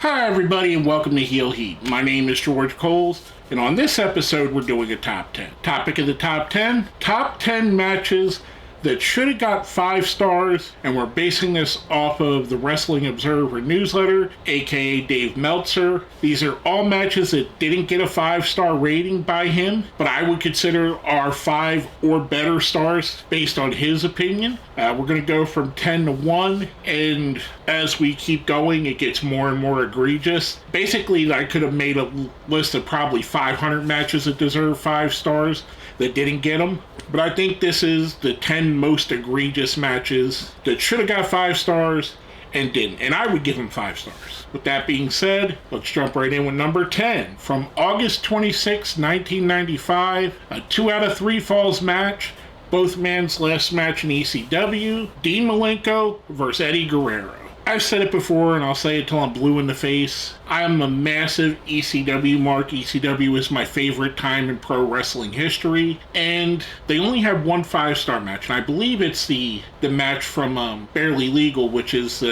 Hi everybody and welcome to Heel Heat. My name is George Coles and on this episode we're doing a top 10. Topic of the top 10, top 10 matches that should have got 5 stars, and we're basing this off of the Wrestling Observer newsletter, aka Dave Meltzer. These are all matches that didn't get a 5-star rating by him, but I would consider are 5 or better stars based on his opinion. We're going to go from 10 to 1, and as we keep going, it gets more and more egregious. Basically, I could have made a list of probably 500 matches that deserve 5 stars that didn't get them, but I think this is the 10 most egregious matches that should have got 5 stars and didn't, and I would give them 5 stars. With that being said, let's jump right in with number 10. From August 26, 1995, a 2 out of 3 falls match, both men's last match in ECW, Dean Malenko versus Eddie Guerrero. I've said it before and I'll say it till I'm blue in the face. I'm a massive ECW mark. ECW is my favorite time in pro wrestling history, and they only have one 5-star match, and I believe it's the match from Barely Legal, which is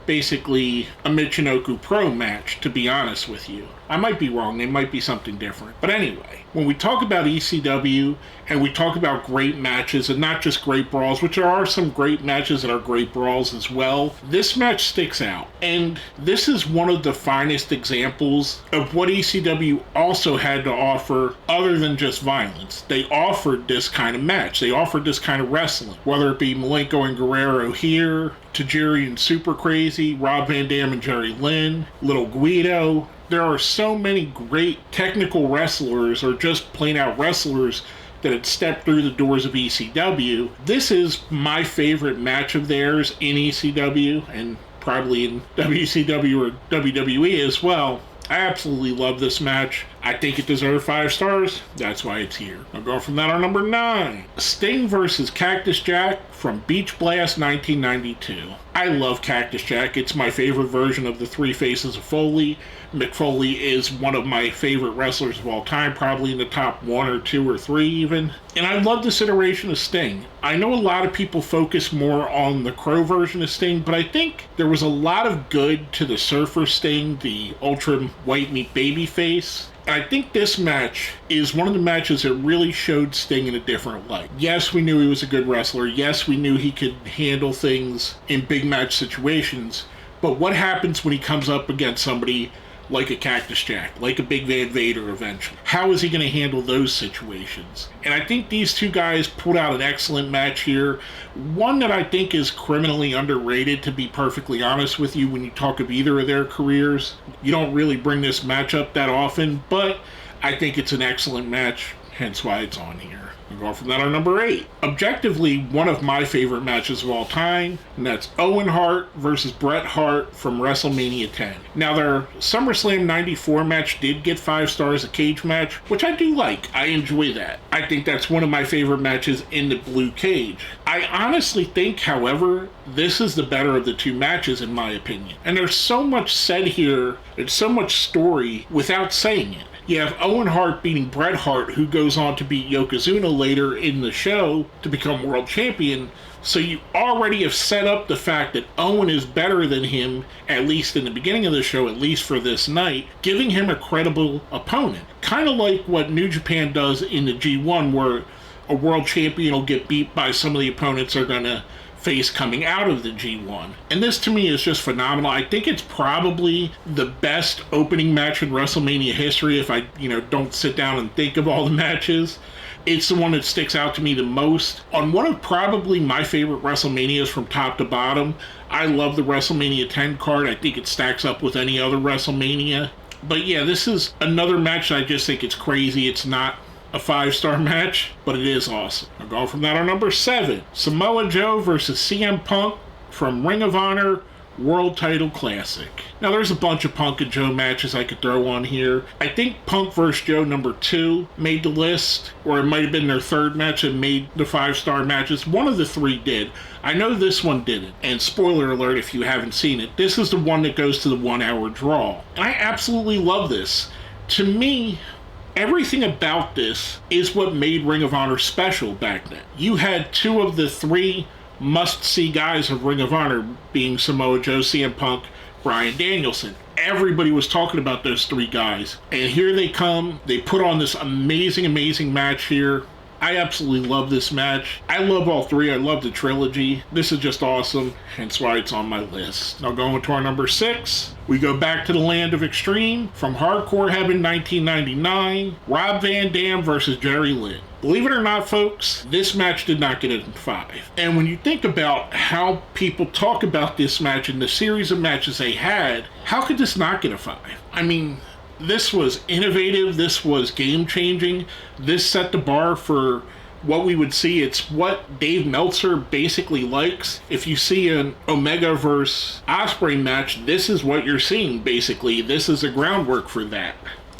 basically a Michinoku Pro match, to be honest with you. I might be wrong, they might be something different. But anyway, when we talk about ECW and we talk about great matches and not just great brawls, which there are some great matches that are great brawls as well, this match sticks out. And this is one of the finest examples of what ECW also had to offer other than just violence. They offered this kind of match. They offered this kind of wrestling, whether it be Malenko and Guerrero here, Tajiri and Super Crazy, Rob Van Dam and Jerry Lynn, Little Guido. There are so many great technical wrestlers or just plain out wrestlers that had stepped through the doors of ECW. This is my favorite match of theirs in ECW and probably in WCW or WWE as well. I absolutely love this match. I think it deserves 5 stars. That's why it's here. I'll go from that on number 9. Sting versus Cactus Jack from Beach Blast 1992. I love Cactus Jack. It's my favorite version of the Three Faces of Foley. Mick Foley is one of my favorite wrestlers of all time, probably in the top 1 or 2 or 3 even. And I love this iteration of Sting. I know a lot of people focus more on the Crow version of Sting, but I think there was a lot of good to the Surfer Sting, the ultra white meat baby face. I think this match is one of the matches that really showed Sting in a different light. Yes, we knew he was a good wrestler. Yes, we knew he could handle things in big match situations. But what happens when he comes up against somebody like a Cactus Jack, like a Big Van Vader eventually? How is he going to handle those situations? And I think these two guys pulled out an excellent match here. One that I think is criminally underrated, to be perfectly honest with you, when you talk of either of their careers. You don't really bring this match up that often, but I think it's an excellent match, hence why it's on here. We'll go from that on number 8. Objectively, one of my favorite matches of all time, and that's Owen Hart versus Bret Hart from WrestleMania 10. Now, their SummerSlam 94 match did get 5 stars, a cage match, which I do like. I enjoy that. I think that's one of my favorite matches in the blue cage. I honestly think, however, this is the better of the 2 matches in my opinion. And there's so much said here, there's so much story without saying it. You have Owen Hart beating Bret Hart, who goes on to beat Yokozuna later in the show to become world champion. So you already have set up the fact that Owen is better than him, at least in the beginning of the show, at least for this night, giving him a credible opponent. Kind of like what New Japan does in the G1, where a world champion will get beat by some of the opponents they're going to face coming out of the G1. And this to me is just phenomenal. I think it's probably the best opening match in WrestleMania history if I, don't sit down and think of all the matches. It's the one that sticks out to me the most. On one of probably my favorite WrestleManias from top to bottom, I love the WrestleMania 10 card. I think it stacks up with any other WrestleMania. But yeah, this is another match that I just think it's crazy. It's not a 5-star match, but it is awesome. I'll go from that on number 7. Samoa Joe versus CM Punk from Ring of Honor World Title Classic. Now, there's a bunch of Punk and Joe matches I could throw on here. I think Punk vs. Joe number 2 made the list, or it might have been their 3rd match that made the 5-star matches. One of the 3 did. I know this one didn't. And spoiler alert if you haven't seen it, this is the one that goes to the 1-hour draw. And I absolutely love this. To me, everything about this is what made Ring of Honor special back then. You had 2 of the 3 must-see guys of Ring of Honor being Samoa Joe, CM Punk, Bryan Danielson. Everybody was talking about those three guys. And here they come. They put on this amazing, amazing match here. I absolutely love this match. I love all three. I love the trilogy. This is just awesome, hence why it's on my list. Now going to our number 6, we go back to the land of extreme. From Hardcore Heaven 1999, Rob Van Dam versus Jerry Lynn. Believe it or not, folks, this match did not get in 5. And when you think about how people talk about this match and the series of matches they had, how could this not get a 5? I mean, this was innovative, this was game-changing, this set the bar for what we would see. It's what Dave Meltzer basically likes. If you see an Omega versus Ospreay match, this is what you're seeing, basically. This is the groundwork for that.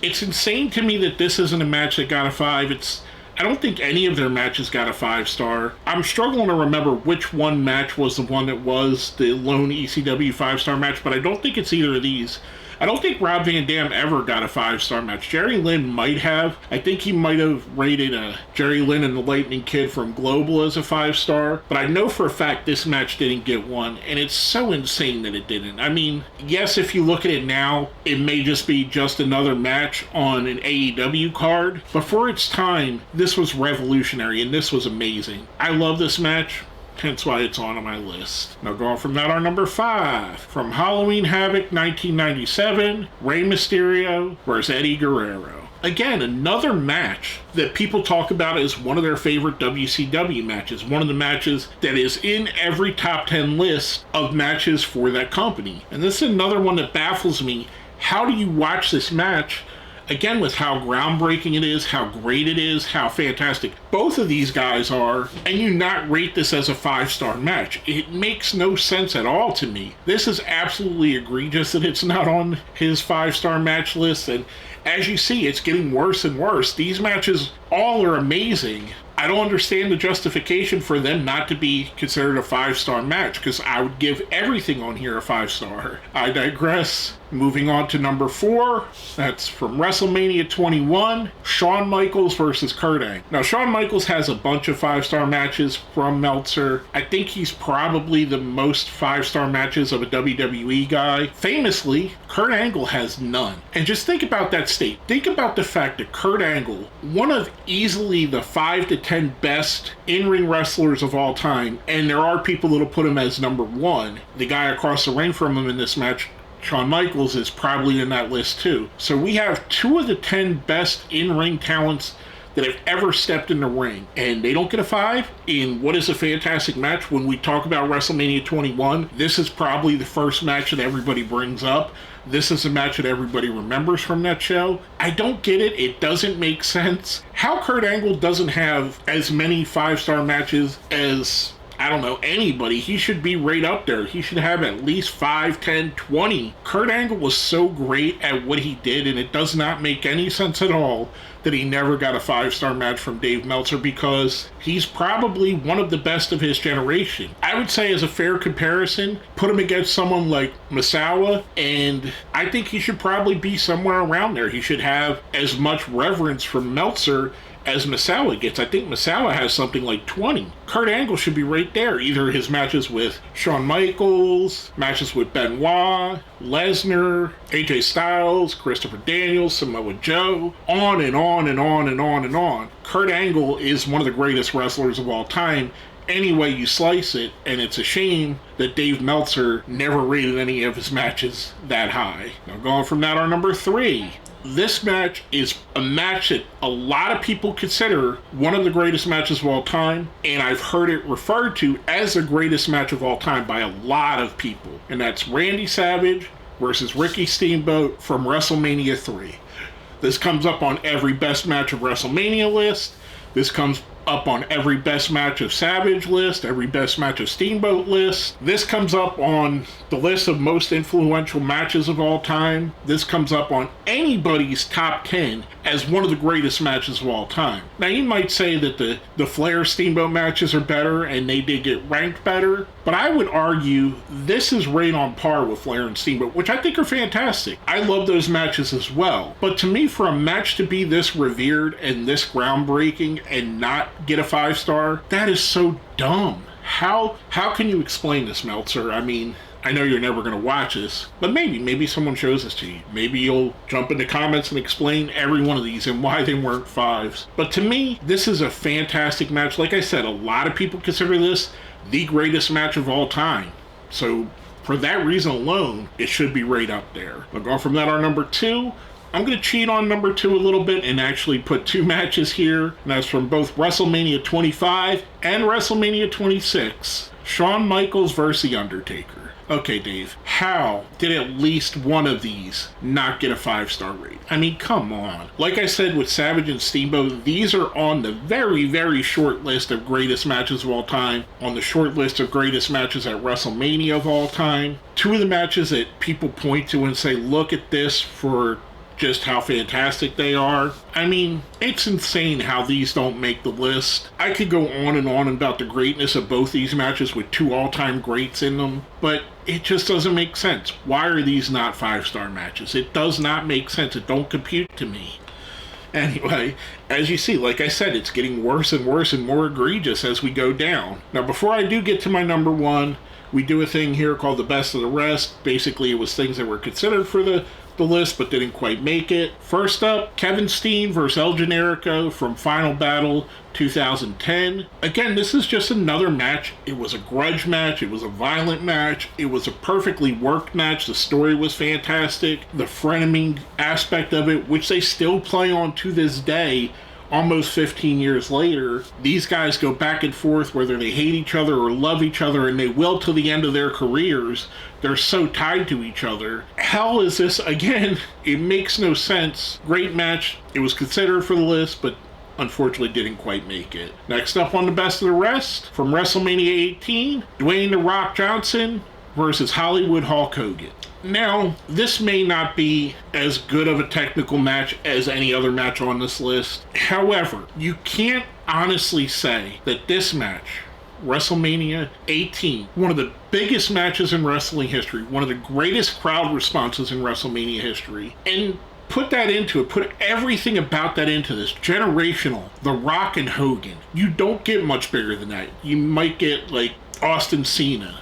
It's insane to me that this isn't a match that got a 5. I don't think any of their matches got a 5-star. I'm struggling to remember which one match was the one that was the lone ECW 5-star match, but I don't think it's either of these. I don't think Rob Van Dam ever got a 5-star match. Jerry Lynn might have. I think he might have rated Jerry Lynn and the Lightning Kid from Global as a 5-star. But I know for a fact this match didn't get one. And it's so insane that it didn't. I mean, yes, if you look at it now, it may just be just another match on an AEW card. But for its time, this was revolutionary and this was amazing. I love this match. Hence why it's on my list. Now going from that, our number 5. From Halloween Havoc 1997, Rey Mysterio versus Eddie Guerrero. Again, another match that people talk about as one of their favorite WCW matches. One of the matches that is in every top 10 list of matches for that company. And this is another one that baffles me. How do you watch this match? Again, with how groundbreaking it is, how great it is, how fantastic both of these guys are, and you not rate this as a 5-star match. It makes no sense at all to me. This is absolutely egregious that it's not on his 5-star match list, and as you see, it's getting worse and worse. These matches all are amazing. I don't understand the justification for them not to be considered a 5-star match, because I would give everything on here a 5-star. I digress. Moving on to number 4, that's from WrestleMania 21, Shawn Michaels versus Kurt Angle. Now, Shawn Michaels has a bunch of 5-star matches from Meltzer. I think he's probably the most 5-star matches of a WWE guy. Famously, Kurt Angle has none. And just think about that state. Think about the fact that Kurt Angle, one of easily the 5 to 10 best in-ring wrestlers of all time, and there are people that'll put him as number 1. The guy across the ring from him in this match, Shawn Michaels, is probably in that list too. So we have 2 of the 10 best in-ring talents that have ever stepped in the ring, and they don't get a 5 in what is a fantastic match. When we talk about WrestleMania 21, this is probably the first match that everybody brings up. This is a match that everybody remembers from that show. I don't get it. It doesn't make sense. How Kurt Angle doesn't have as many 5-star matches as, I don't know, anybody. He should be right up there. He should have at least 5, 10, 20. Kurt Angle was so great at what he did, and it does not make any sense at all that he never got a 5-star match from Dave Meltzer, because he's probably one of the best of his generation. I would say, as a fair comparison, put him against someone like Misawa, and I think he should probably be somewhere around there. He should have as much reverence from Meltzer as Misawa gets. I think Misawa has something like 20. Kurt Angle should be right there. Either his matches with Shawn Michaels, matches with Benoit, Lesnar, AJ Styles, Christopher Daniels, Samoa Joe, on and on and on and on and on. Kurt Angle is one of the greatest wrestlers of all time, any way you slice it, and it's a shame that Dave Meltzer never rated any of his matches that high. Now going from that, our number 3. This match is a match that a lot of people consider one of the greatest matches of all time, and I've heard it referred to as the greatest match of all time by a lot of people, and that's Randy Savage versus Ricky Steamboat from WrestleMania 3. This comes up on every best match of WrestleMania list. This comes up on every best match of Savage list, every best match of Steamboat list. This comes up on the list of most influential matches of all time. This comes up on anybody's top 10 as one of the greatest matches of all time. Now, you might say that the Flair Steamboat matches are better and they did get ranked better, but I would argue this is right on par with Flair and Steamboat, which I think are fantastic. I love those matches as well. But to me, for a match to be this revered and this groundbreaking and not get a 5-star, that is so dumb. How can you explain this, Meltzer? I mean, I know you're never going to watch this, but maybe someone shows this to you. Maybe you'll jump in the comments and explain every one of these and why they weren't 5s. But to me, this is a fantastic match. Like I said, a lot of people consider this the greatest match of all time. So for that reason alone, it should be right up there. I'll go from that, our number 2. I'm going to cheat on number 2 a little bit and actually put 2 matches here. And that's from both WrestleMania 25 and WrestleMania 26. Shawn Michaels versus The Undertaker. Okay, Dave, how did at least one of these not get a 5-star rate? I mean, come on. Like I said with Savage and Steamboat, these are on the very, very short list of greatest matches of all time, on the short list of greatest matches at WrestleMania of all time. 2 of the matches that people point to and say, look at this for just how fantastic they are. I mean, it's insane how these don't make the list. I could go on and on about the greatness of both these matches with 2 all-time greats in them, but it just doesn't make sense. Why are these not 5-star matches? It does not make sense. It don't compute to me. Anyway, as you see, like I said, it's getting worse and worse and more egregious as we go down. Now, before I do get to my number 1, we do a thing here called the best of the rest. Basically, it was things that were considered for the list but didn't quite make it. First up, Kevin Steen versus El Generico from Final Battle 2010. Again, this is just another match. It was a grudge match. It was a violent match. It was a perfectly worked match. The story was fantastic. The frenemy aspect of it, which they still play on to this day, almost 15 years later. These guys go back and forth whether they hate each other or love each other, and they will till the end of their careers. They're so tied to each other. Hell is this? Again, it makes no sense. Great match. It was considered for the list, but unfortunately didn't quite make it. Next up on the best of the rest, from WrestleMania 18, Dwayne "The Rock" Johnson versus Hollywood Hulk Hogan. Now, this may not be as good of a technical match as any other match on this list. However, you can't honestly say that this match, WrestleMania 18, one of the biggest matches in wrestling history, one of the greatest crowd responses in WrestleMania history, and put that into it, put everything about that into this, generational, The Rock and Hogan. You don't get much bigger than that. You might get like Austin Cena,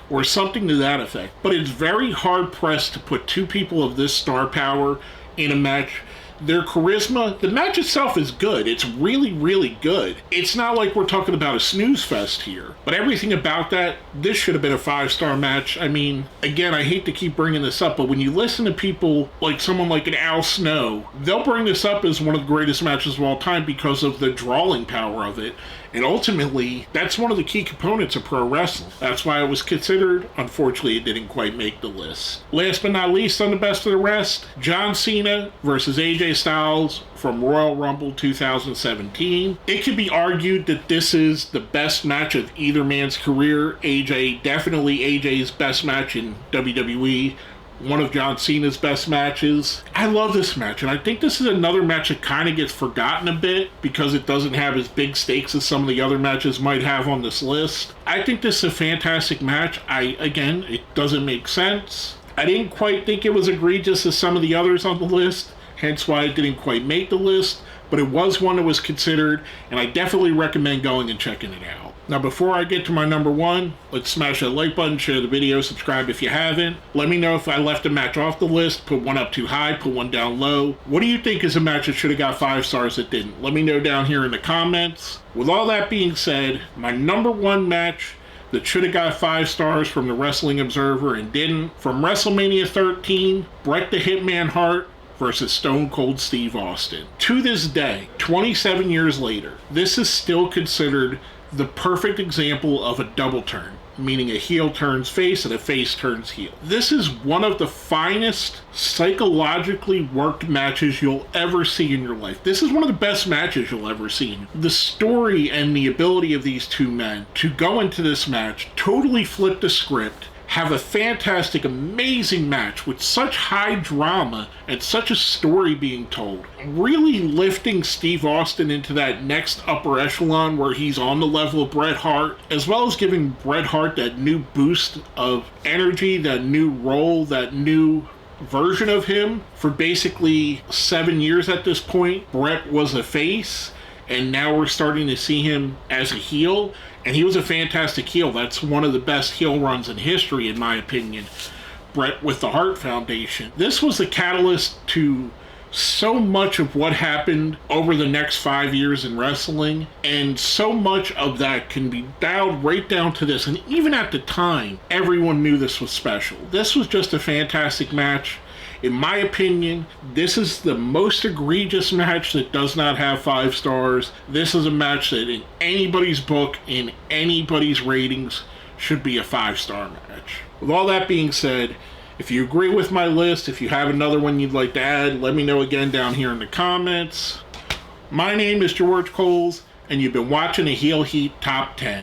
or something to that effect. But it's very hard pressed to put 2 people of this star power in a match. Their charisma, the match itself is good. It's really, really good. It's not like we're talking about a snooze fest here. But everything about that, this should have been a 5-star match. I mean, again, I hate to keep bringing this up, but when you listen to people like someone like an Al Snow, they'll bring this up as one of the greatest matches of all time because of the drawing power of it. And ultimately, that's one of the key components of pro wrestling. That's why it was considered. Unfortunately, it didn't quite make the list. Last but not least on the best of the rest, John Cena versus AJ Styles from Royal Rumble 2017. It could be argued that this is the best match of either man's career. Definitely AJ's best match in WWE. One of John Cena's best matches. I love this match, and I think this is another match that kind of gets forgotten a bit because it doesn't have as big stakes as some of the other matches might have on this list. I think this is a fantastic match. Again, it doesn't make sense. I didn't quite think it was egregious as some of the others on the list, hence why it didn't quite make the list, but it was one that was considered, and I definitely recommend going and checking it out. Now, before I get to my number 1, let's smash that like button, share the video, subscribe if you haven't. Let me know if I left a match off the list, put one up too high, put one down low. What do you think is a match that should have got 5 stars that didn't? Let me know down here in the comments. With all that being said, my number 1 match that should have got 5 stars from the Wrestling Observer and didn't, from WrestleMania 13, Bret the Hitman Hart versus Stone Cold Steve Austin. To this day, 27 years later, this is still considered the perfect example of a double turn, meaning a heel turns face and a face turns heel. This is one of the finest psychologically worked matches you'll ever see in your life. This is one of the best matches you'll ever see. The story and the ability of these 2 men to go into this match, totally flip the script, have a fantastic, amazing match with such high drama and such a story being told, really lifting Steve Austin into that next upper echelon where he's on the level of Bret Hart, as well as giving Bret Hart that new boost of energy, that new role, that new version of him. For basically 7 years at this point, Bret was a face, and now we're starting to see him as a heel, and he was a fantastic heel. That's one of the best heel runs in history, in my opinion. Bret with the Hart Foundation. This was the catalyst to so much of what happened over the next 5 years in wrestling, and so much of that can be dialed right down to this. And even at the time, everyone knew this was special. This was just a fantastic match. In my opinion, this is the most egregious match that does not have 5 stars. This is a match that in anybody's book, in anybody's ratings, should be a 5-star match. With all that being said, if you agree with my list, if you have another one you'd like to add, let me know again down here in the comments. My name is George Coles, and you've been watching a Heel Heat Top 10.